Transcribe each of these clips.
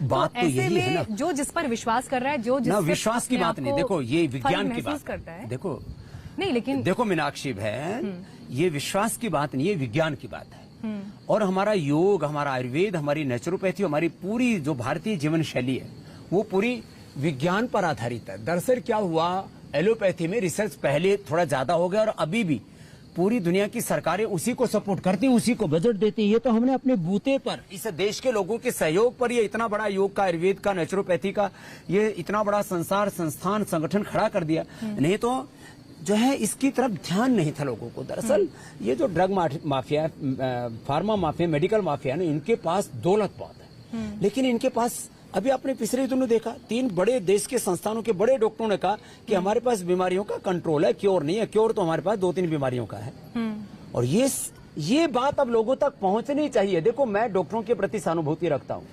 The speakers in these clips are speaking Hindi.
बात तो यही है ना, जो जिस पर विश्वास कर रहा है, जो जिस विश्वास की बात नहीं, देखो ये विज्ञान की बात करता है, देखो नहीं, लेकिन देखो मीनाक्षी बहन, ये विश्वास की बात नहीं, ये विज्ञान की बात है। और हमारा योग, हमारा आयुर्वेद, हमारी नेचुरोपैथी, हमारी पूरी जो भारतीय जीवन शैली है वो पूरी विज्ञान पर आधारित है। दरअसल क्या हुआ, एलोपैथी में रिसर्च पहले थोड़ा ज्यादा हो गया और अभी भी पूरी दुनिया की सरकारें उसी को सपोर्ट करती हैं, उसी को बजट देती हैं। ये तो हमने अपने बूते पर, इस देश के लोगों के सहयोग पर ये इतना बड़ा योग का, आयुर्वेद का, नेचुरोपैथी का ये इतना बड़ा संस्थान संगठन खड़ा कर दिया। नहीं तो जो है इसकी तरफ ध्यान नहीं था लोगों को। दरअसल ये जो drug mafia, pharma mafia, medical mafia ने, इनके पास दौलत बहुत है, लेकिन इनके पास अभी आपने पिछले दिनों देखा 3 बड़े देश के संस्थानों के बड़े डॉक्टरों ने कहा कि हमारे पास बीमारियों का कंट्रोल है, क्योर नहीं है। क्योर तो हमारे पास 2-3 बीमारियों का है। और ये बात अब लोगों तक पहुंचनी चाहिए। देखो मैं डॉक्टरों के प्रति सहानुभूति रखता हूं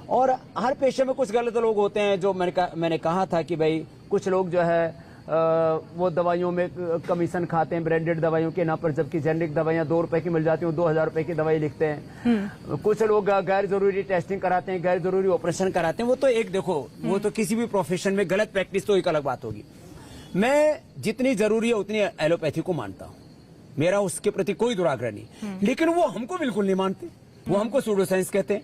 और हर पेशे में कुछ गलत लोग होते हैं। जो मैंने कहा था कि भाई कुछ लोग जो है वो दवाइयों में कमीशन खाते हैं, ब्रांडेड दवाइयों के नाम पर, जबकि जेनेरिक दवाइयां 2 रुपए की मिल जाती हैं, 2000 रुपए की दवाई लिखते हैं। कुछ लोग गैर जरूरी टेस्टिंग कराते हैं, गैर जरूरी ऑपरेशन कराते हैं। वो तो एक देखो, वो तो किसी भी प्रोफेशन में गलत प्रैक्टिस तो एक अलग बात होगी। मैं जितनी जरूरी है उतनी एलोपैथी को मानता हूँ, मेरा उसके प्रति कोई दुराग्रह नहीं, लेकिन वो हमको बिल्कुल नहीं मानते। वो हमको सूडो साइंस कहते हैं।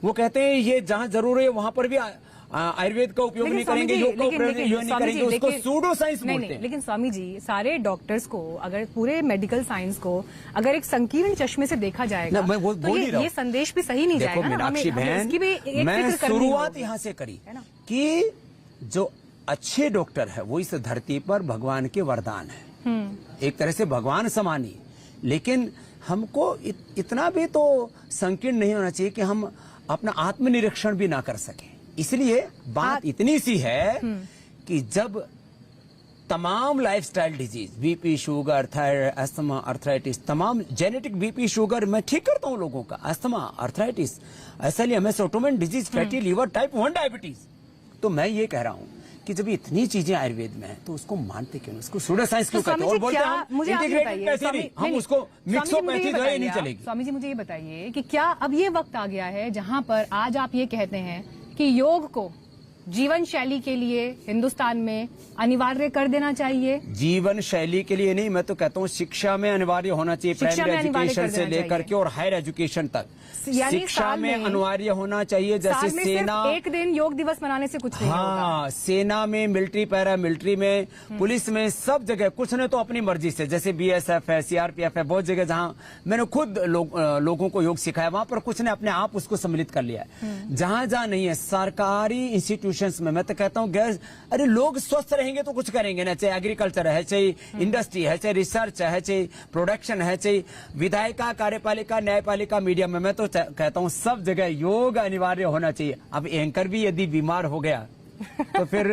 वो कहते हैं ये जहां जरूरी है वहां पर भी आयुर्वेद का उपयोग नहीं करेंगे, योग का उपयोग नहीं करेंगे, उसको सूडो साइंस बोलते हैं। लेकिन स्वामी जी, सारे डॉक्टर्स को, अगर पूरे मेडिकल साइंस को अगर एक संकीर्ण चश्मे से देखा जाएगा तो ये संदेश भी सही नहीं जाएगा ना। मीनाक्षी बहन, मैं शुरुआत यहाँ से करी कि जो अच्छे डॉक्टर है वो इस धरती पर भगवान के वरदान है, एक तरह से भगवान समानी। लेकिन हमको इतना भी तो संकीर्ण नहीं होना चाहिए कि हम अपना आत्मनिरीक्षण भी ना कर सके। इसलिए बात इतनी सी है कि जब तमाम lifestyle disease, BP, sugar, thyroid, asthma, arthritis, तमाम जेनेटिक बीपी, शुगर मैं ठीक करता हूं लोगों का, asthma, arthritis, SLEMS, autoimmune disease, fatty liver, type 1 diabetes. तो मैं ये कह रहा हूं कि जब इतनी चीजें आयुर्वेद में है तो उसको मानते क्यों, उसको सूडो साइंस क्यों कहते हैं? और बोलते हैं हम इंटीग्रेटेड पैथी नहीं, हम उसको मिक्सोपैथी दवाई नहीं चलेगी। स्वामी जी मुझे ये बताइए कि क्या अब ये वक्त आ गया है जहां पर आज आप ये कहते हैं कि योग को जीवन शैली के लिए हिंदुस्तान में अनिवार्य कर देना चाहिए? जीवन शैली के लिए नहीं, मैं तो कहता हूँ शिक्षा में अनिवार्य होना चाहिए, प्राइमरी एजुकेशन से लेकर के और हायर एजुकेशन तक शिक्षा में अनिवार्य होना चाहिए। जैसे सेना, एक दिन योग दिवस मनाने से कुछ नहीं होगा। सेना में, मिलिट्री, पैरा मिलिट्री में, पुलिस में, सब जगह कुछ ने तो अपनी मर्जी से, जैसे बीएसएफ है, सीआरपीएफ है, बहुत जगह जहाँ मैंने खुद लोगों को योग सिखाया, वहां पर कुछ ने अपने आप उसको सम्मिलित कर लिया है। जहां जहां नहीं है, सरकारी इंस्टीट्यूशन में, मैं तो कहता हूँ गैर, अरे लोग स्वस्थ रहेंगे तो कुछ करेंगे ना, चाहे एग्रीकल्चर है, चाहे इंडस्ट्री है, चाहे रिसर्च है, चाहे प्रोडक्शन है, चाहे विधायिका, कार्यपालिका, न्यायपालिका, मीडिया में, मैं तो कहता हूँ सब जगह योग अनिवार्य होना चाहिए। अब एंकर भी यदि बीमार हो गया तो फिर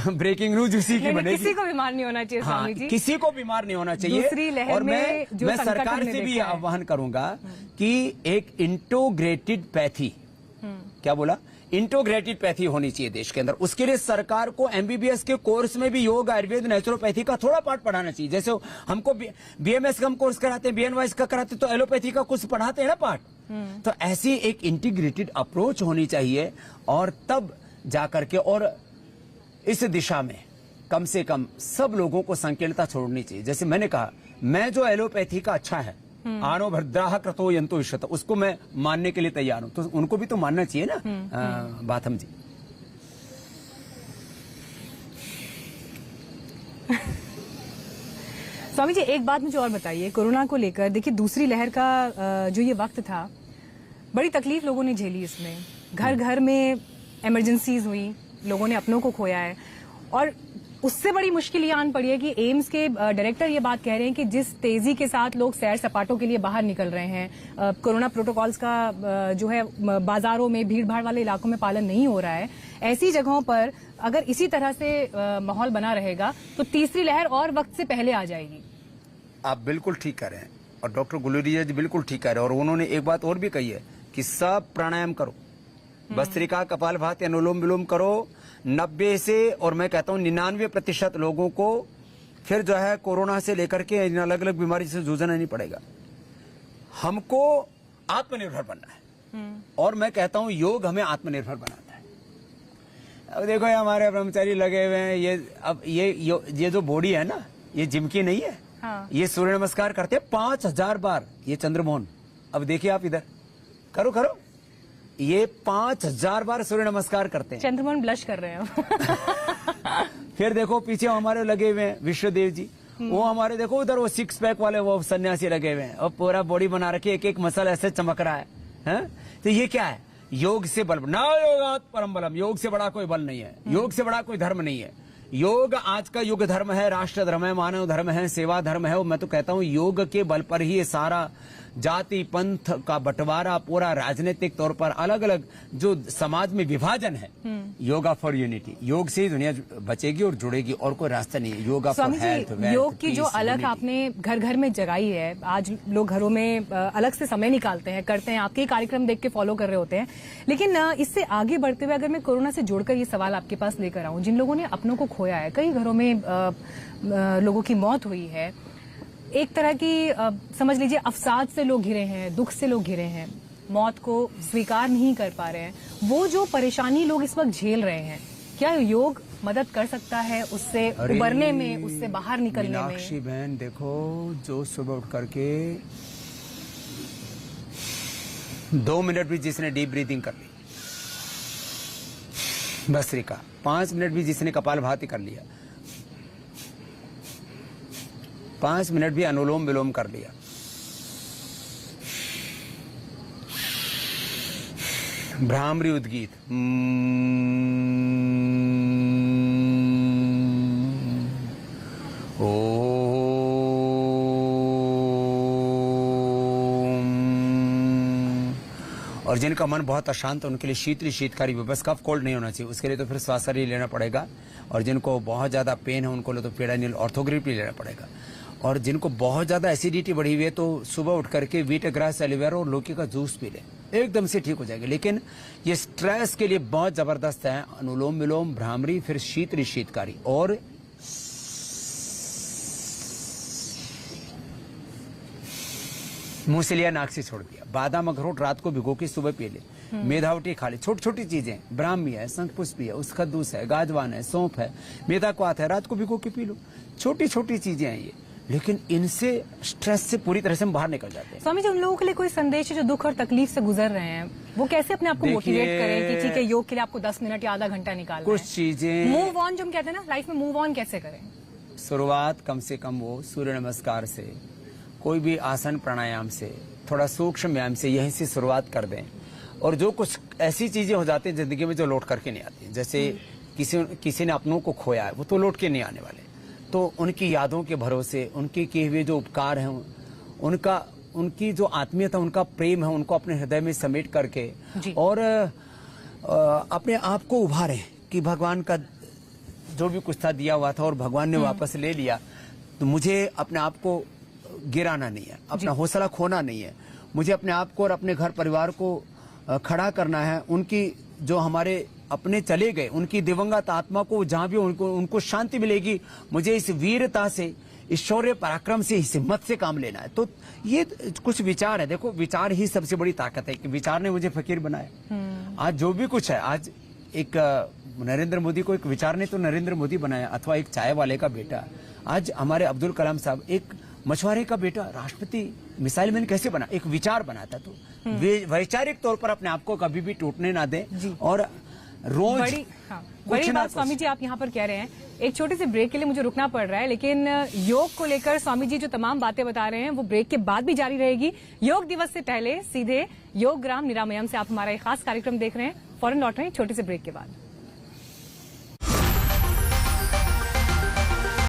ब्रेकिंग न्यूज उसी की बनेगी। किसी को बीमार नहीं होना चाहिए स्वामी जी, किसी को बीमार नहीं होना चाहिए। दूसरी लहर और में मैं सरकार से भी आह्वान करूंगा कि एक इंटीग्रेटेड पैथी, क्या बोला, इंटीग्रेटेड पैथी होनी चाहिए देश के अंदर। उसके लिए सरकार को एमबीबीएस के कोर्स में भी योग, आयुर्वेद, नेचुरोपैथी का थोड़ा पार्ट पढ़ाना चाहिए। जैसे हमको बीएमएस का हम कोर्स कराते हैं, बीएनवाईएस का कराते हैं, तो एलोपैथी का कुछ पढ़ाते हैं ना पार्ट। तो ऐसी एक इंटीग्रेटेड अप्रोच होनी चाहिए और तब जाकर के, और इस दिशा में कम से कम सब लोगों को संकीर्णता छोड़नी चाहिए। जैसे मैंने कहा, मैं जो एलोपैथी का अच्छा है, आनो भद्राह क्रतो यंतो विश्वत, उसको मैं मानने के लिए तैयार हूं, तो उनको भी तो मानना चाहिए ना। बात हम जी स्वामी जी, एक बात मुझे और बताइए, कोरोना को लेकर देखिए, दूसरी लहर का जो ये वक्त था, बड़ी तकलीफ लोगों ने झेली। इसमें घर घर में इमरजेंसीज हुई, लोगों ने अपनों को खोया है, और उससे बड़ी मुश्किल ये आन पड़ी है कि एम्स के डायरेक्टर ये बात कह रहे हैं कि जिस तेजी के साथ लोग सैर सपाटों के लिए बाहर निकल रहे हैं, कोरोना प्रोटोकॉल्स का जो है बाजारों में, भीड़ भाड़ वाले इलाकों में पालन नहीं हो रहा है। ऐसी जगहों पर अगर इसी तरह से माहौल बना रहेगा तो तीसरी लहर और वक्त से पहले आ जाएगी। आप बिल्कुल ठीक कह रहे हैं और डॉक्टर गुलेरिया जी बिल्कुल ठीक कह रहे हैं। और उन्होंने एक बात और भी कही है कि सब प्राणायाम करो, भस्त्रिका, कपालभाति, अनुलोम विलोम करो। 90 से, और मैं कहता हूँ 99% लोगों को फिर जो है कोरोना से लेकर के अलग अलग बीमारी से जूझना नहीं पड़ेगा। हमको आत्मनिर्भर बनना है और मैं कहता हूँ योग हमें आत्मनिर्भर बनाता है। अब देखो ये हमारे ब्रह्मचारी लगे हुए हैं, ये जो बॉडी है ना, ये जिम की नहीं है। हाँ। ये सूर्य नमस्कार करते हैं 5000 बार। ये चंद्रमोहन, अब देखिए आप इधर करो करो, ये 5000 बार सूर्य नमस्कार करते हैं। चंद्रमोहन ब्लश कर रहे हैं। फिर देखो पीछे हमारे लगे हुए हैं विश्वदेव जी, वो हमारे देखो उधर वो 6 पैक वाले वो सन्यासी लगे हुए हैं, और पूरा बॉडी बना रखे, एक एक मसल ऐसे चमक रहा है? तो ये क्या है? योग से बल ना, योगात् परम बलम। योग से बड़ा कोई बल नहीं है, योग से बड़ा कोई धर्म नहीं है। योग आज का युग धर्म है, राष्ट्र धर्म है, मानव धर्म है, सेवा धर्म है। और मैं तो कहता हूँ योग के बल पर ही ये सारा जाति पंथ का बंटवारा, पूरा राजनीतिक तौर पर अलग अलग जो समाज में विभाजन है, योगा फॉर यूनिटी, योग से ही दुनिया बचेगी और जुड़ेगी, और कोई रास्ता नहीं है। योगा फॉर हेल्थ, योग की जो अलग आपने घर घर में जगाई है, आज लोग घरों में अलग से समय निकालते हैं, करते हैं, आपके कार्यक्रम देख के फॉलो कर रहे होते हैं। लेकिन इससे आगे बढ़ते हुए अगर मैं कोरोना से जोड़कर ये सवाल आपके पास लेकर आऊं, जिन लोगों ने अपनों को खोया है, कई घरों में लोगों की मौत हुई है, एक तरह की समझ लीजिए अवसाद से लोग घिरे हैं, दुख से लोग घिरे हैं, मौत को स्वीकार नहीं कर पा रहे हैं, वो जो परेशानी लोग इस वक्त झेल रहे हैं, क्या योग मदद कर सकता है उससे उबरने में, उससे बाहर निकलने में? मीनाक्षी बहन देखो, जो सुबह उठ करके 2 मिनट भी जिसने डीप ब्रीथिंग कर ली, भस्त्रिका, 5 मिनट भी जिसने कपालभाति कर लिया, 5 मिनट भी अनुलोम विलोम कर लिया, भ्रामरी उद्गीत, और जिनका मन बहुत अशांत है उनके लिए शीतली शीतकारी, बस कफ कोल्ड नहीं होना चाहिए, उसके लिए तो फिर स्वास्थ्य लेना पड़ेगा। और जिनको बहुत ज्यादा पेन है उनको लिए तो पेडानिल ऑर्थोग्रिप लेना पड़ेगा। और जिनको बहुत ज्यादा एसिडिटी बढ़ी हुई है तो सुबह उठ करके वीट ग्रास, एलोवेरा और लौकी का जूस पी ले, एकदम से ठीक हो जाएगा। लेकिन ये स्ट्रेस के लिए बहुत जबरदस्त है। अनुलोम विलोम, भ्रामरी, फिर शीतली शीतकारी, और मुंह से लिया, नाक से छोड़ दिया। बादाम अखरोट रात को भिगो के सुबह पी ले, मेधावटी खा ले, छोटी छोटी चीजें, ब्राह्मी है, शंखपुष्पी है, उसका दूस है, गाजवान है, सौंफ है, मेधा क्वाथ है, रात को भिगो के पी लो। छोटी छोटी चीजें हैं ये, लेकिन इनसे स्ट्रेस से पूरी तरह से हम बाहर निकल जाते हैं। स्वामी जी, उन लोगों के लिए कोई संदेश है जो दुख और तकलीफ से गुजर रहे हैं, वो कैसे अपने आप को मोटिवेट करें कि ठीक है, योग के लिए आपको 10 मिनट या आधा घंटा निकालना है? कुछ चीजें मूव ऑन, जो हम कहते हैं ना लाइफ में, मूव ऑन कैसे करें? शुरुआत कम से कम वो सूर्य नमस्कार से, कोई भी आसन प्राणायाम से, थोड़ा सूक्ष्म व्यायाम से, यहीं से शुरुआत कर दें। और जो कुछ ऐसी चीजें हो जाती हैं जिंदगी में जो लौट करके नहीं आती, जैसे किसी ने अपनों को खोया है, वो तो लौट के नहीं आने वाले, तो उनकी यादों के भरोसे, उनके किए हुए जो उपकार हैं, उनकी जो आत्मीयता, उनका प्रेम है, उनको अपने हृदय में समेट करके और अपने आप को उभारें कि भगवान का जो भी कुछ था दिया हुआ था और भगवान ने वापस ले लिया, तो मुझे अपने आप को गिराना नहीं है, अपना हौसला खोना नहीं है, मुझे अपने आप को और अपने घर परिवार को खड़ा करना है। उनकी जो हमारे अपने चले गए, उनकी दिवंगत आत्मा को जहां भी उनको शांति मिलेगी, मुझे इस वीरता से, इस शौर्य पराक्रम से, इस हिम्मत से काम लेना है। तो ये कुछ विचार है। देखो, विचार ही सबसे बड़ी ताकत है कि विचार ने मुझे फकीर बनाया। आज जो भी कुछ है, आज एक नरेंद्र मोदी को एक विचार ने तो नरेंद्र मोदी बनाया, अथवा एक चाय वाले का बेटा, आज हमारे अब्दुल कलाम साहब एक मछुआरे का बेटा राष्ट्रपति मिसाइल मैन कैसे बना? एक विचार बनाता। तो वैचारिक तौर पर अपने आप को कभी भी टूटने ना दें और रोज बड़ी बात स्वामी जी आप यहाँ पर कह रहे हैं। एक छोटे से ब्रेक के लिए मुझे रुकना पड़ रहा है, लेकिन योग को लेकर स्वामी जी जो तमाम बातें बता रहे हैं वो ब्रेक के बाद भी जारी रहेगी। योग दिवस से पहले सीधे योग ग्राम निरामयम से आप हमारा एक खास कार्यक्रम देख रहे हैं। फौरन लौट रहे हैं छोटे से ब्रेक के बाद।